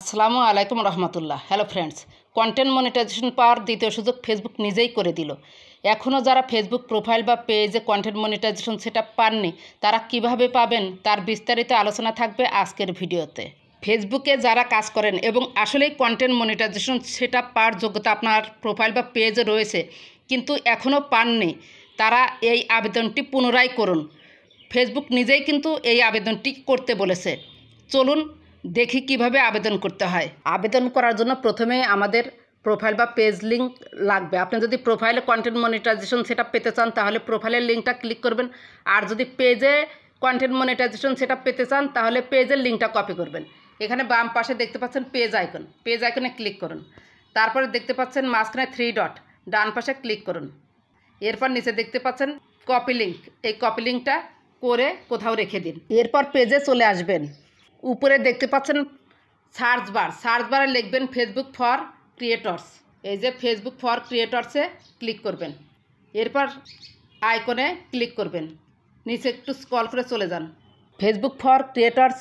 আসসালামু আলাইকুম রহমতুল্লাহ। Hello friends, content monetization পাওয়ার দ্বিতীয় সুযোগ ফেসবুক নিজেই করে দিল। এখনও যারা ফেসবুক প্রোফাইল বা পেজে কন্টেন্ট মনিটাইজেশন সেটআপ পাননি তারা কিভাবে পাবেন তার বিস্তারিত আলোচনা থাকবে আজকের ভিডিওতে। ফেসবুকে যারা কাজ করেন এবং আসলেই কন্টেন্ট মনিটাইজেশন সেটআপ পাওয়ার যোগ্যতা আপনার প্রোফাইল বা পেজে রয়েছে কিন্তু এখনও পাননি, তারা এই আবেদনটি পুনরায় করুন। ফেসবুক নিজেই কিন্তু এই আবেদনটি করতে বলেছে। চলুন দেখি কিভাবে আবেদন করতে হয়। আবেদন করার জন্য প্রথমে আমাদের প্রোফাইল বা পেজ লিঙ্ক লাগবে। আপনি যদি প্রোফাইলে কন্টেন্ট মনিটাইজেশন সেটআপ পেতে চান তাহলে প্রোফাইলের লিঙ্কটা ক্লিক করবেন, আর যদি পেজে কন্টেন্ট মনিটাইজেশন সেটআপ পেতে চান তাহলে পেজের লিঙ্কটা কপি করবেন। এখানে বাম পাশে দেখতে পাচ্ছেন পেজ আইকন, পেজ আইকনে ক্লিক করুন। তারপরে দেখতে পাচ্ছেন মাঝখানে 3 ডট, ডান পাশে ক্লিক করুন। এরপর নিচে দেখতে পাচ্ছেন কপি লিঙ্ক, এই কপি লিঙ্কটা করে কোথাও রেখে দিন। এরপর পেজে চলে আসবেন। উপরে দেখতে পাচ্ছেন সার্চ বারে লিখবেন ফেসবুক ফর ক্রিয়েটর্স। এই যে ফেসবুক ফর ক্রিয়েটর্সে ক্লিক করবেন। এরপর আইকনে ক্লিক করবেন, নিচে একটু স্ক্রল করে চলে যান। ফেসবুক ফর ক্রিয়েটর্স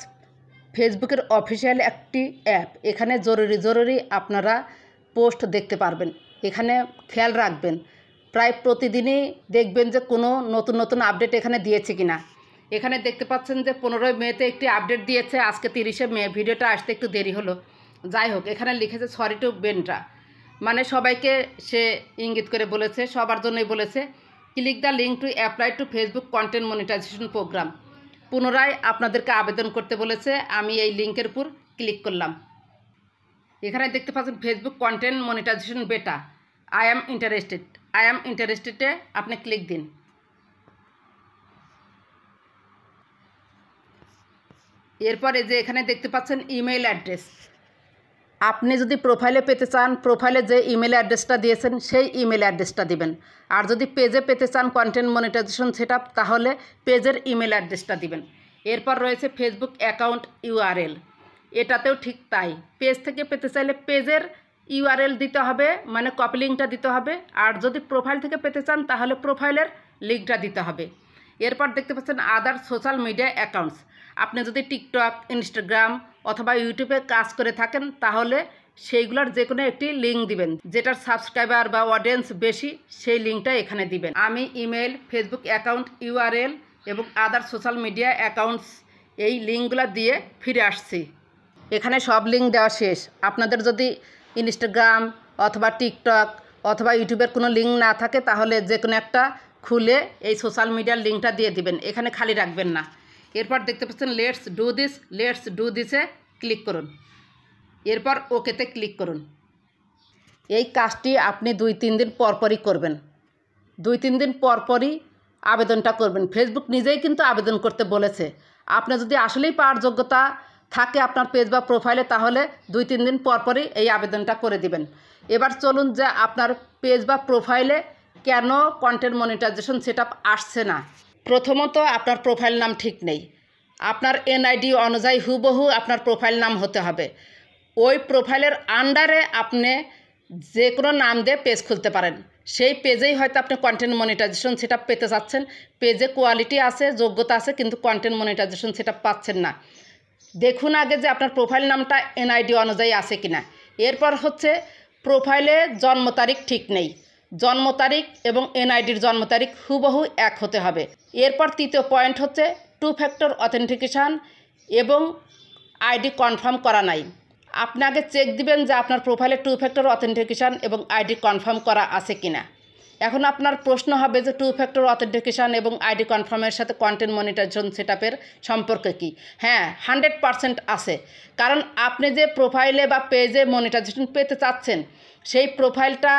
ফেসবুকের অফিসিয়াল একটি অ্যাপ। এখানে জরুরি আপনারা পোস্ট দেখতে পারবেন। এখানে খেয়াল রাখবেন প্রায় প্রতিদিনই দেখবেন যে কোনো নতুন আপডেট এখানে দিয়েছে কিনা। এখানে দেখতে পাচ্ছেন যে 15 মেতে একটি আপডেট দিয়েছে, আজকে 30 মে। ভিডিওটা আসতে একটু দেরি হলো, যাই হোক। এখানে লিখেছে সরি টু বেন্ট্রা, মানে সবাইকে সে ইঙ্গিত করে বলেছে, সবার জন্যই বলেছে click the link to apply to Facebook content monetization program. পুনরায় আপনাদেরকে আবেদন করতে বলেছে। আমি এই লিঙ্কের উপর ক্লিক করলাম। এখানে দেখতে পাচ্ছেন ফেসবুক কন্টেন্ট মনিটাইজেশন বেটা, আই অ্যাম ইন্টারেস্টেডে আপনি ক্লিক দিন। এরপরে যে এখানে দেখতে পাচ্ছেন ইমেইল অ্যাড্রেস, আপনি যদি প্রোফাইলে পেতে চান প্রোফাইলে যে ইমেল অ্যাড্রেসটা দিয়েছেন সেই ইমেল অ্যাড্রেসটা দিবেন, আর যদি পেজে পেতে চান কন্টেন্ট মনিটাইজেশন সেটআপ তাহলে পেজের ইমেল অ্যাড্রেসটা দিবেন। এরপর রয়েছে ফেসবুক অ্যাকাউন্ট ইউআরএল, এটাতেও ঠিক তাই। পেজ থেকে পেতে চাইলে পেজের ইউআরএল দিতে হবে, মানে কপি লিঙ্কটা দিতে হবে, আর যদি প্রোফাইল থেকে পেতে চান তাহলে প্রোফাইলের লিঙ্কটা দিতে হবে। এরপর দেখতে পাচ্ছেন আদার সোশ্যাল মিডিয়া অ্যাকাউন্টস, আপনি যদি টিকটক, ইনস্টাগ্রাম অথবা ইউটিউবে কাজ করে থাকেন তাহলে সেইগুলোর যে কোনো একটি লিঙ্ক দিবেন, যেটার সাবস্ক্রাইবার বা অডিয়েন্স বেশি সেই লিঙ্কটা এখানে দিবেন। আমি ইমেল, ফেসবুক অ্যাকাউন্ট ইউআরএল এবং আদার সোশ্যাল মিডিয়া অ্যাকাউন্টস এই লিঙ্কগুলো দিয়ে ফিরে আসছি। এখানে সব লিঙ্ক দেওয়া শেষ। আপনাদের যদি ইনস্টাগ্রাম অথবা টিকটক অথবা ইউটিউবের কোনো লিঙ্ক না থাকে তাহলে যে কোনো একটা খুলে এই সোশ্যাল মিডিয়ার লিঙ্কটা দিয়ে দিবেন, এখানে খালি রাখবেন না। এরপর দেখতে পাচ্ছেন লেটস ডু দিসে ক্লিক করুন। এরপর ওকেতে ক্লিক করুন। এই কাজটি আপনি 2-3 দিন পরপরই করবেন। 2-3 দিন পরপরই আবেদনটা করবেন। ফেসবুক নিজেই কিন্তু আবেদন করতে বলেছে। আপনি যদি আসলেই পাওয়ার যোগ্যতা থাকে আপনার পেজ বা প্রোফাইলে তাহলে 2-3 দিন পরপরই এই আবেদনটা করে দিবেন। এবার চলুন যে আপনার পেজ বা প্রোফাইলে কেন কন্টেন্ট মনিটাইজেশন সেটআপ আসছে না। প্রথমত আপনার প্রোফাইল নাম ঠিক নেই। আপনার এনআইডি অনুযায়ী হুবহু আপনার প্রোফাইল নাম হতে হবে। ওই প্রোফাইলের আন্ডারে আপনি যে কোনো নাম দিয়ে পেজ খুলতে পারেন। সেই পেজেই হয়তো আপনি কন্টেন্ট মনিটাইজেশন সেটআপ পেতে চাচ্ছেন, পেজে কোয়ালিটি আছে, যোগ্যতা আছে, কিন্তু কন্টেন্ট মনিটাইজেশন সেটআপ পাচ্ছেন না। দেখুন আগে যে আপনার প্রোফাইল নামটা এনআইডি অনুযায়ী আছে কিনা। এরপর হচ্ছে প্রোফাইলে জন্ম তারিখ ঠিক নেই। জন্ম তারিখ এবং এনআইডির জন্ম তারিখ হুবহু এক হতে হবে। এরপর তৃতীয় পয়েন্ট হচ্ছে 2 ফ্যাক্টর অথেন্টিকেশান এবং আইডি কনফার্ম করা নাই। আপনি আগে চেক দিবেন যে আপনার প্রোফাইলে 2 ফ্যাক্টর অথেন্টিকেশান এবং আইডি কনফার্ম করা আছে কিনা। এখন আপনার প্রশ্ন হবে যে 2 ফ্যাক্টর অথেন্টিকেশান এবং আইডি কনফার্মের সাথে কন্টেন্ট মনিটাইজেশন সেটআপের সম্পর্ক কী? হ্যাঁ, 100% আছে। কারণ আপনি যে প্রোফাইলে বা পেজে মনিটাইজেশন পেতে চাচ্ছেন সেই প্রোফাইলটা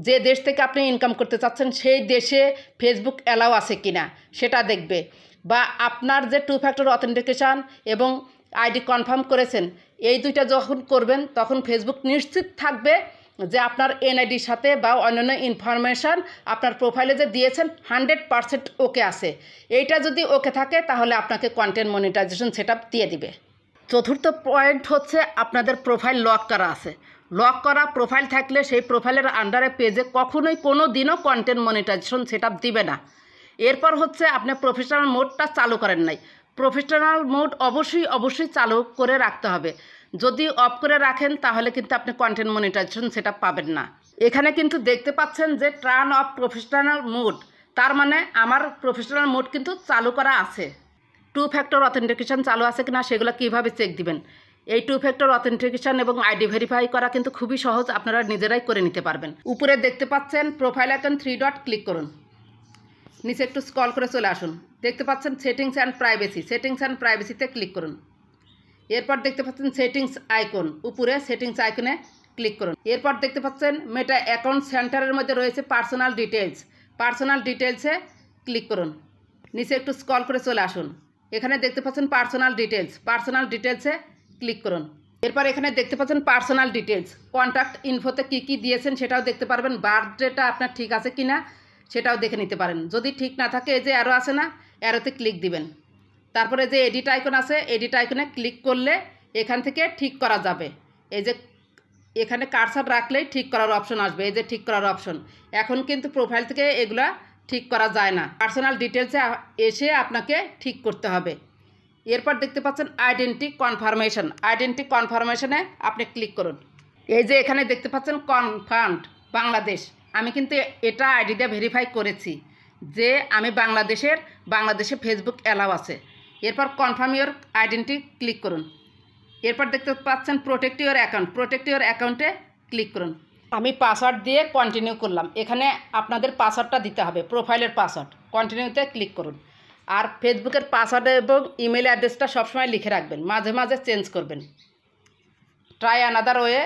যে দেশ থেকে আপনি ইনকাম করতে চাচ্ছেন সেই দেশে ফেসবুক অ্যালাউ আছে কিনা সেটা দেখবে। বা আপনার যে 2 ফ্যাক্টর অথেন্টিকেশান এবং আইডি কনফার্ম করেছেন এই দুইটা যখন করবেন তখন ফেসবুক নিশ্চিত থাকবে যে আপনার এনআইডির সাথে বা অন্যান্য ইনফরমেশান আপনার প্রোফাইলে যে দিয়েছেন 100% ওকে আছে। এইটা যদি ওকে থাকে তাহলে আপনাকে কন্টেন্ট মনিটাইজেশন সেটআপ দিয়ে দিবে। চতুর্থ পয়েন্ট হচ্ছে আপনাদের প্রোফাইল লক করা আছে। লক করা প্রোফাইল থাকলে সেই প্রোফাইলের আন্ডারে পেজে কখনোই কোনো দিনও কন্টেন্ট মনিটাইজেশন সেটআপ দিবে না। এরপর হচ্ছে আপনি প্রফেশনাল মোডটা চালু করেন নাই। প্রফেশনাল মোড অবশ্যই চালু করে রাখতে হবে। যদি অফ করে রাখেন তাহলে কিন্তু আপনি কন্টেন্ট মনিটাইজেশন সেটা পাবেন না। এখানে কিন্তু দেখতে পাচ্ছেন যে টার্ন অফ প্রফেশনাল মোড, তার মানে আমার প্রফেশনাল মোড কিন্তু চালু করা আছে। 2 ফ্যাক্টর অথেন্টিকেশন চালু আছে কিনা সেগুলো কীভাবে চেক দিবেন? এই 2 ফ্যাক্টর অথেন্টিকেশন এবং আইডি ভেরিফাই করা কিন্তু খুবই সহজ, আপনারা নিজেরাই করে নিতে পারবেন। উপরে দেখতে পাচ্ছেন প্রোফাইল আইকন 3 ডট ক্লিক করুন, নিচে একটু স্ক্রল করে চলে আসুন। দেখতে পাচ্ছেন settings and privacy, settings and প্রাইভেসিতে ক্লিক করুন। এরপর দেখতে পাচ্ছেন সেটিংস আইকন, উপরে সেটিংস আইকনে ক্লিক করুন। এরপর দেখতে পাচ্ছেন মেটা অ্যাকাউন্ট সেন্টারের মধ্যে রয়েছে পার্সোনাল ডিটেলস, পার্সোনাল ডিটেলসে ক্লিক করুন। নিচে একটু স্ক্রল করে চলে আসুন, এখানে দেখতে পাচ্ছেন পার্সোনাল ডিটেলস, পার্সোনাল ডিটেলসে ক্লিক করুন। এরপর এখানে দেখতে পাচ্ছেন পার্সোনাল ডিটেলস, কন্ট্যাক্ট ইনফোতে কী কী দিয়েছেন সেটাও দেখতে পারবেন, বার্থডেটা আপনার ঠিক আছে কি না সেটাও দেখে নিতে পারেন। যদি ঠিক না থাকে এই যে অ্যারো আছে না, অ্যারোতে ক্লিক দিবেন। তারপরে যে এডিট আইকন আছে, এডিট আইকনে ক্লিক করলে এখান থেকে ঠিক করা যাবে। এই যে এখানে কার্সার রাখলেই ঠিক করার অপশন আসবে, এই যে ঠিক করার অপশন। এখন কিন্তু প্রোফাইল থেকে এগুলা ঠিক করা যায় না, পার্সোনাল ডিটেলসে এসে আপনাকে ঠিক করতে হবে। এরপর দেখতে পাচ্ছেন আইডেন্টি কনফার্মেশন, আইডেন্টি কনফার্মেশনে আপনি ক্লিক করুন। এই যে এখানে দেখতে পাচ্ছেন কনফার্মড বাংলাদেশ, আমি কিন্তু এটা আইডি দিয়ে ভেরিফাই করেছি যে আমি বাংলাদেশে ফেসবুক অ্যালাউ আছে। এরপর কনফার্ম ইওর আইডেন্টি ক্লিক করুন। এরপর দেখতে পাচ্ছেন protect your account, protect your অ্যাকাউন্টে ক্লিক করুন। আমি পাসওয়ার্ড দিয়ে কন্টিনিউ করলাম, এখানে আপনাদের পাসওয়ার্ডটা দিতে হবে, প্রোফাইলের পাসওয়ার্ড। কন্টিনিউতে ক্লিক করুন। আর ফেসবুকের পাসওয়ার্ড এবং ইমেল অ্যাড্রেসটা সবসময় লিখে রাখবেন, মাঝে মাঝে চেঞ্জ করবেন। ট্রাই অ্যানাদার ওয়ে,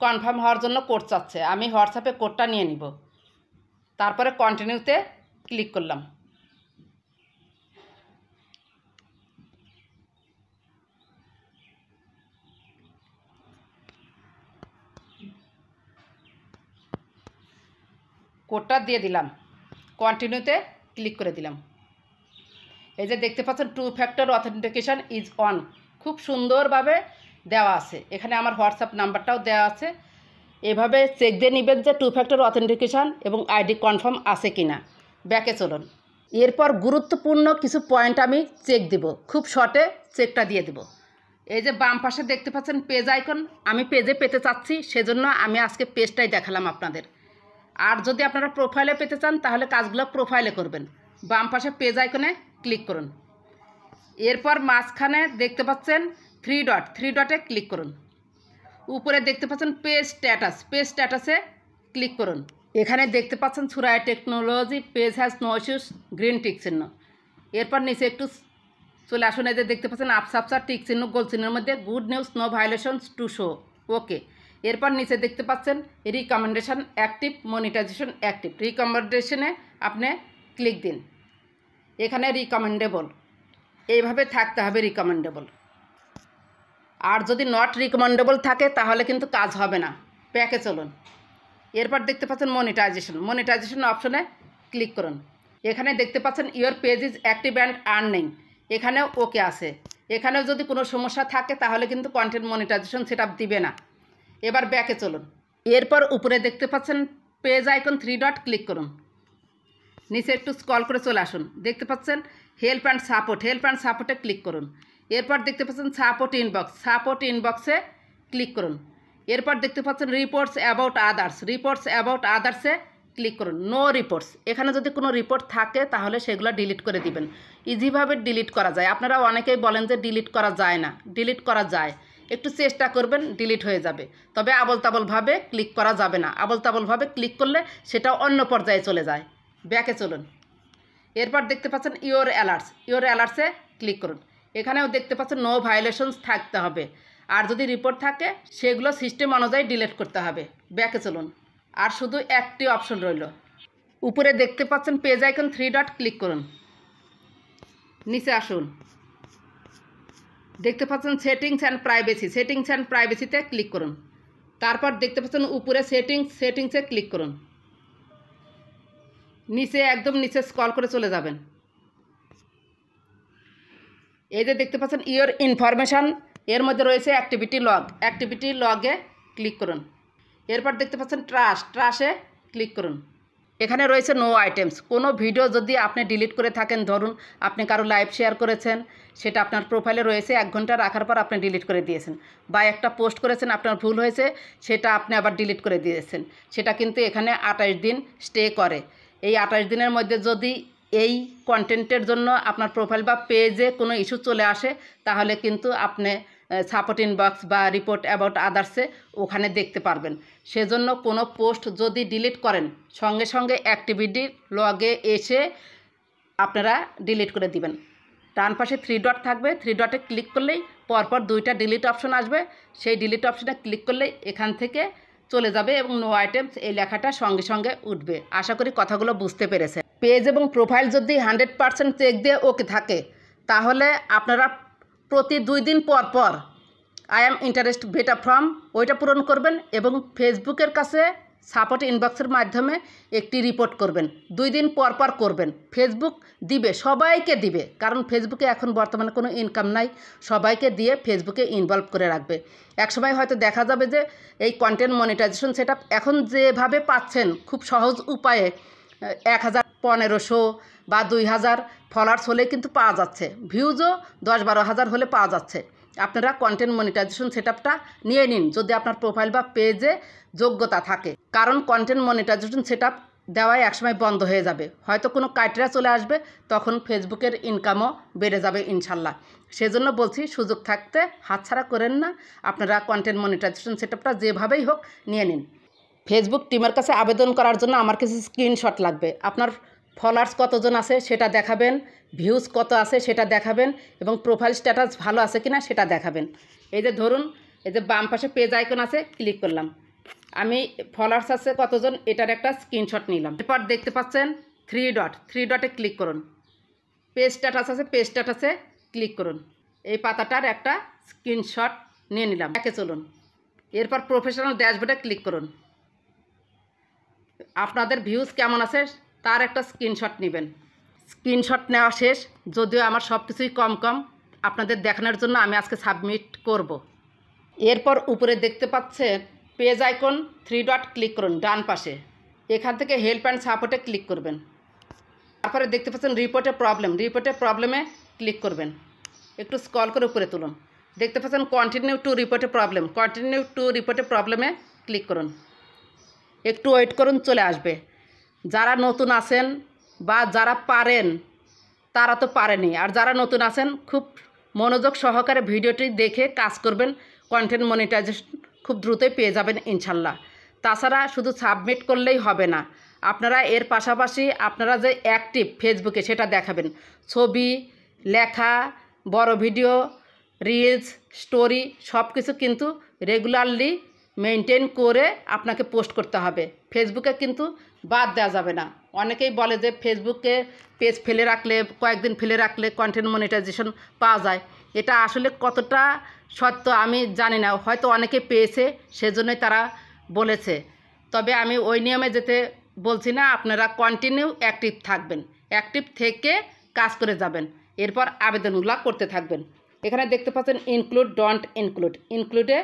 কনফার্ম হওয়ার জন্য কোড চাচ্ছে, আমি হোয়াটসঅ্যাপে কোডটা নিয়ে নিব। তারপরে কন্টিনিউতে ক্লিক করলাম। কোডটা দিয়ে দিলাম, কন্টিনিউতে ক্লিক করে দিলাম। এই যে দেখতে পাচ্ছেন 2 ফ্যাক্টর অথেন্টিকেশন ইজ অন, খুব সুন্দরভাবে দেওয়া আছে। এখানে আমার হোয়াটসঅ্যাপ নাম্বারটাও দেওয়া আছে। এভাবে চেক দিয়ে নেবেন যে 2 ফ্যাক্টর অথেন্টিকেশন এবং আইডি কনফার্ম আছে কিনা। ব্যাকে চলুন। এরপর গুরুত্বপূর্ণ কিছু পয়েন্ট আমি চেক দিব, খুব শর্টে চেকটা দিয়ে দেব। এই যে বাম পাশে দেখতে পাচ্ছেন পেজ আইকন, আমি পেজে পেতে চাচ্ছি, সেজন্য আমি আজকে পেজটাই দেখালাম আপনাদের। আর যদি আপনারা প্রোফাইলে পেতে চান তাহলে কাজগুলো প্রোফাইলে করবেন। বাম পাশে পেজ আইকনে ক্লিক করুন। এরপর মাঝখানে দেখতে পাচ্ছেন 3 ডটে ক্লিক করুন। উপরে দেখতে পাচ্ছেন পেজ স্ট্যাটাস, পেজ স্ট্যাটাসে ক্লিক করুন। এখানে দেখতে পাচ্ছেন Surai technology page has no issues, green tick চিহ্ন। এরপর নিচে একটু চলে আসুন, এই যে দেখতে পাচ্ছেন আপসাপসা টিক চিহ্ন, গোল চিহ্নের মধ্যে good news, no violations to show, okay. এরপর নিচে দেখতে পাচ্ছেন রিকমেন্ডেশন অ্যাক্টিভ, মনিটাইজেশন অ্যাক্টিভ। রিকমেন্ডেশনে আপনি ক্লিক দিন। এখানে রিকমেন্ডেবল, এইভাবে থাকতে হবে রিকমেন্ডেবল। আর যদি নট রিকমেন্ডেবল থাকে তাহলে কিন্তু কাজ হবে না। ব্যাকে চলুন। এরপর দেখতে পাচ্ছেন মনিটাইজেশন, মনিটাইজেশন অপশনে ক্লিক করুন। এখানে দেখতে পাচ্ছেন your page is active and earning, এখানেও ওকে আছে। এখানেও যদি কোনো সমস্যা থাকে তাহলে কিন্তু কন্টেন্ট মনিটাইজেশন সেটআপ দিবে না। এবার ব্যাকে চলুন। এরপর উপরে দেখতে পাচ্ছেন পেজ আইকন 3 ডট ক্লিক করুন। নিচে একটু স্ক্রল করে চলে আসুন, দেখতে পাচ্ছেন help and support, help and সাপোর্টে ক্লিক করুন। এরপর দেখতে পাচ্ছেন সাপোর্ট ইনবক্স, সাপোর্ট ইনবক্সে ক্লিক করুন। এরপর দেখতে পাচ্ছেন reports about others, reports about আদার্সে ক্লিক করুন। নো রিপোর্টস, এখানে যদি কোনো রিপোর্ট থাকে তাহলে সেগুলো ডিলিট করে দিবেন। ইজিভাবে ডিলিট করা যায়। আপনারা অনেকেই বলেন যে ডিলিট করা যায় না, ডিলিট করা যায়, একটু চেষ্টা করবেন, ডিলিট হয়ে যাবে। তবে আবল তাবলভাবে ক্লিক করা যাবে না, আবল তাবলভাবে ক্লিক করলে সেটা অন্য পর্যায়ে চলে যায়। ব্যাকে চলুন। এরপর দেখতে পাচ্ছেন ইওর অ্যালার্টস, ইওর অ্যালার্টসে ক্লিক করুন। এখানেও দেখতে পাচ্ছেন নো ভায়োলেশনস থাকতে হবে, আর যদি রিপোর্ট থাকে সেগুলো সিস্টেম অনুযায়ী ডিলিট করতে হবে। ব্যাকে চলুন। আর শুধু একটি অপশন রইল, উপরে দেখতে পাচ্ছেন পেজ আইকন 3 ডট ক্লিক করুন। নিচে আসুন, দেখতে পাচ্ছেন settings and privacy, settings and প্রাইভেসিতে ক্লিক করুন। তারপর দেখতে পাচ্ছেন উপরে সেটিংসে ক্লিক করুন। নিচে একদম নিচে স্ক্রল করে চলে যাবেন। এই যে দেখতে পাচ্ছেন ইওর ইনফরমেশান, এর মধ্যে রয়েছে অ্যাক্টিভিটি লগ, অ্যাক্টিভিটি লগে ক্লিক করুন। এরপর দেখতে পাচ্ছেন ট্রাস্টে ক্লিক করুন। এখানে রয়েছে নো আইটেমস। কোনো ভিডিও যদি আপনি ডিলিট করে থাকেন, ধরুন আপনি কারো লাইভ শেয়ার করেছেন, সেটা আপনার প্রোফাইলে রয়েছে, 1 ঘন্টা রাখার পর আপনি ডিলিট করে দিয়েছেন, বা একটা পোস্ট করেছেন আপনার ভুল হয়েছে, সেটা আপনি আবার ডিলিট করে দিয়েছেন, সেটা কিন্তু এখানে 28 দিন স্টে করে। এই 28 দিনের মধ্যে যদি এই কন্টেন্টের জন্য আপনার প্রোফাইল বা পেজে কোনো ইস্যু চলে আসে, তাহলে কিন্তু আপনি সাপোর্ট ইনবক্স বা রিপোর্ট অ্যাবাউট আদার্সে ওখানে দেখতে পারবেন। সেজন্য কোনো পোস্ট যদি ডিলিট করেন, সঙ্গে সঙ্গে অ্যাক্টিভিটি লগে এসে আপনারা ডিলিট করে দিবেন। ডান পাশে 3 ডট থাকবে, 3 ডটে ক্লিক করলেই পরপর 2টা ডিলিট অপশন আসবে। সেই ডিলিট অপশনে ক্লিক করলেই এখান থেকে চলে যাবে এবং নো আইটেমস এই লেখাটা সঙ্গে সঙ্গে উঠবে। আশা করি কথাগুলো বুঝতে পেরেছেন। পেজ এবং প্রোফাইল যদি 100% চেক দিয়ে ওকে থাকে, তাহলে আপনারা প্রতি 2 দিন পর পর আই অ্যাম ইন্টারেস্ট বেটা ফর্ম ওইটা পূরণ করবেন এবং ফেসবুকের কাছে সাপোর্ট ইনবক্সের মাধ্যমে একটি রিপোর্ট করবেন। 2 দিন পর পর করবেন। ফেসবুক দিবে, সবাইকে দিবে, কারণ ফেসবুকে এখন বর্তমানে কোনো ইনকাম নাই, সবাইকে দিয়ে ফেসবুকে ইনভলভ করে রাখবে। একসময় হয়তো দেখা যাবে যে এই কন্টেন্ট মনিটাইজেশন সেটআপ এখন যেভাবে পাচ্ছেন খুব সহজ উপায়ে 1000, 1500 বা 2000 ফলোয়ার্স হলে কিন্তু পাওয়া যাচ্ছে, ভিউজও 10-12 হাজার হলে পাওয়া যাচ্ছে। আপনারা কন্টেন্ট মনিটাইজেশন সেটআপটা নিয়ে নিন যদি আপনার প্রোফাইল বা পেজে যোগ্যতা থাকে, কারণ কন্টেন্ট মনিটাইজেশন সেটআপ দেওয়াই একসময় বন্ধ হয়ে যাবে, হয়তো কোনো ক্রাইটেরিয়া চলে আসবে, তখন ফেসবুকের ইনকামও বেড়ে যাবে ইনশাল্লাহ। সেজন্য বলছি সুযোগ থাকতে হাতছাড়া করেন না, আপনারা কন্টেন্ট মনিটাইজেশন সেটআপটা যেভাবেই হোক নিয়ে নিন। ফেসবুক টিমের কাছে আবেদন করার জন্য আমার কিছু স্ক্রিনশট লাগবে। আপনার ফলোয়ার্স কতজন আছে সেটা দেখাবেন, ভিউজ কত আছে সেটা দেখাবেন এবং প্রোফাইল স্ট্যাটাস ভালো আছে কিনা সেটা দেখাবেন। এই যে ধরুন, এই যে বাম পাশে পেজ আইকন আছে, ক্লিক করলাম, আমি ফলোয়ার্স আছে কতজন এটার একটা স্ক্রিনশট নিলাম। এরপর দেখতে পাচ্ছেন 3 ডট, 3 ডটে ক্লিক করুন, পেজ স্ট্যাটাস আছে, পেজ স্ট্যাটাসে ক্লিক করুন, এই পাতাটার একটা স্ক্রিনশট নিয়ে নিলাম। একে চলুন, এরপর প্রফেশনাল ড্যাশবোর্ডে ক্লিক করুন, আপনাদের ভিউজ কেমন আছে তার একটা স্ক্রিনশট নেবেন। স্ক্রিনশট নেওয়া শেষ, যদিও আমার সব কিছুই কম আপনাদের দেখানোর জন্য আমি আজকে সাবমিট করব। এরপর উপরে দেখতে পাচ্ছেন পেজ আইকন, 3 ডট ক্লিক করুন ডান পাশে, এখান থেকে হেল্প অ্যান্ড সাপোর্টে ক্লিক করবেন। তারপরে দেখতে পাচ্ছেন রিপোর্টে প্রবলেম, রিপোর্টে প্রবলেমে ক্লিক করবেন। একটু স্ক্রল করে উপরে তুলুন, দেখতে পাচ্ছেন কন্টিনিউ টু রিপোর্টে প্রবলেম, কন্টিনিউ টু রিপোর্টে প্রবলেমে ক্লিক করুন। একটু ওয়েট করুন, চলে আসবে। যারা নতুন আছেন বা যারা পারেন তারা তো পারেনি, আর যারা নতুন আছেন খুব মনোযোগ সহকারে ভিডিওটি দেখে কাজ করবেন, কন্টেন্ট মনিটাইজেশন খুব দ্রুতই পেয়ে যাবেন ইনশাল্লাহ। তাছাড়া শুধু সাবমিট করলেই হবে না, আপনারা এর পাশাপাশি আপনারা যে অ্যাক্টিভ ফেসবুকে সেটা দেখাবেন। ছবি, লেখা, বড় ভিডিও, রিলস, স্টোরি সব কিছু কিন্তু রেগুলারলি মেনটেন করে আপনাকে পোস্ট করতে হবে। ফেসবুকে কিন্তু বাদ দেওয়া যাবে না। অনেকেই বলে যে ফেসবুকে পেজ ফেলে রাখলে, কয়েকদিন ফেলে রাখলে কন্টেন্ট মনিটাইজেশন পাওয়া যায়, এটা আসলে কতটা সত্য আমি জানি না, হয়তো অনেকে পেয়েছে সেজন্যই তারা বলেছে, তবে আমি ওই নিয়মে যেতে বলছি না। আপনারা কন্টিনিউ অ্যাক্টিভ থাকবেন, অ্যাক্টিভ থেকে কাজ করে যাবেন, এরপর আবেদনগুলো করতে থাকবেন। এখানে দেখতে পাচ্ছেন ইনক্লুড, ডন্ট ইনক্লুড, ইনক্লুডে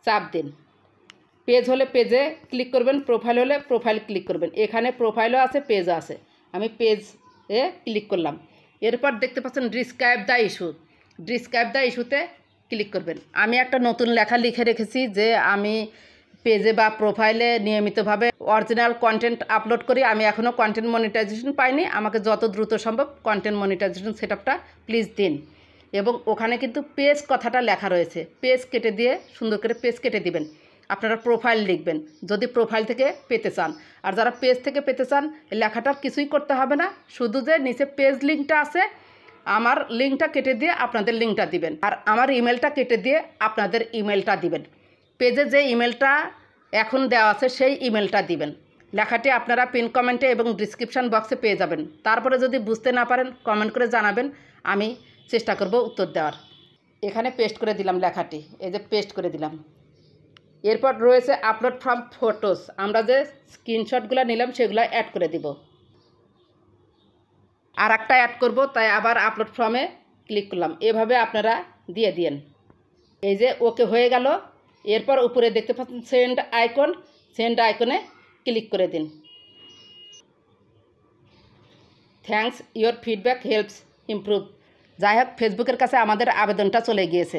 চাপ দিন। পেজ হলে পেজে ক্লিক করবেন, প্রোফাইল হলে প্রোফাইল ক্লিক করবেন। এখানে প্রোফাইলও আছে, পেজও আছে, আমি পেজে ক্লিক করলাম। এরপর দেখতে পাচ্ছেন describe the issue, describe the ইস্যুতে ক্লিক করবেন। আমি একটা নতুন লেখা লিখে রেখেছি যে আমি পেজে বা প্রোফাইলে নিয়মিতভাবে অরিজিনাল কন্টেন্ট আপলোড করি, আমি এখনও কন্টেন্ট মনিটাইজেশন পাইনি, আমাকে যত দ্রুত সম্ভব কন্টেন্ট মনিটাইজেশন সেটআপটা প্লিজ দিন। এবং ওখানে কিন্তু পেজ কথাটা লেখা রয়েছে, পেজ কেটে দিয়ে সুন্দর করে পেজ কেটে দিবেন। আপনারা প্রোফাইল লিখবেন যদি প্রোফাইল থেকে পেতে চান, আর যারা পেজ থেকে পেতে চান লেখাটার কিছুই করতে হবে না, শুধু যে নিচে পেজ লিঙ্কটা আছে আমার লিঙ্কটা কেটে দিয়ে আপনাদের লিঙ্কটা দিবেন, আর আমার ইমেলটা কেটে দিয়ে আপনাদের ইমেলটা দিবেন। পেজে যে ইমেলটা এখন দেওয়া আছে সেই ইমেলটা দিবেন। লেখাটি আপনারা পিন কমেন্টে এবং ডিসক্রিপশান বক্সে পেয়ে যাবেন। তারপরে যদি বুঝতে না পারেন কমেন্ট করে জানাবেন, আমি চেষ্টা করব উত্তর দেওয়ার। এখানে পেস্ট করে দিলাম লেখাটি, এই যে পেস্ট করে দিলাম। এরপর রয়েছে আপলোড ফ্রম ফটোস, আমরা যে স্ক্রিনশটগুলো নিলাম সেগুলো অ্যাড করে দিব। আর একটা অ্যাড করব, তাই আবার আপলোড ফর্মে ক্লিক করলাম। এভাবে আপনারা দিয়ে দিন। এই যে ওকে হয়ে গেল। এরপর উপরে দেখতে পাচ্ছেন সেন্ড আইকন, সেন্ড আইকনে ক্লিক করে দিন। Thanks, your feedback helps improve. যাই হোক, ফেসবুকের কাছে আমাদের আবেদনটা চলে গিয়েছে।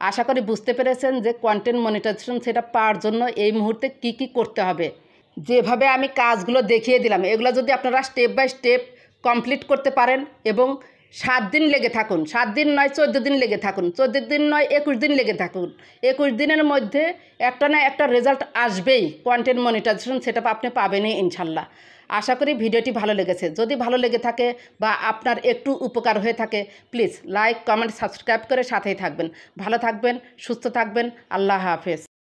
আশা করি বুঝতে পেরেছেন যে কন্টেন্ট মনিটাইজেশন সেটা পাওয়ার জন্য এই মুহূর্তে কি কি করতে হবে। যেভাবে আমি কাজগুলো দেখিয়ে দিলাম, এগুলো যদি আপনারা স্টেপ বাই স্টেপ কমপ্লিট করতে পারেন এবং 7 দিন লেগে থাকুন, 7 দিন নয় 14 দিন লেগে থাকুন, 14 দিন নয় 21 দিন লেগে থাকুন, 21 দিনের মধ্যে একটা না একটা রেজাল্ট আসবেই। কন্টেন্ট মনিটাইজেশন সেটা আপনি পাবেনই ইনশাল্লাহ। আশা করি ভিডিওটি ভালো লেগেছে। যদি ভালো লেগে থাকে বা আপনার একটু উপকার হয়ে থাকে, প্লিজ লাইক, কমেন্ট, সাবস্ক্রাইব করে সাথেই থাকবেন। ভালো থাকবেন, সুস্থ থাকবেন। আল্লাহ হাফেজ।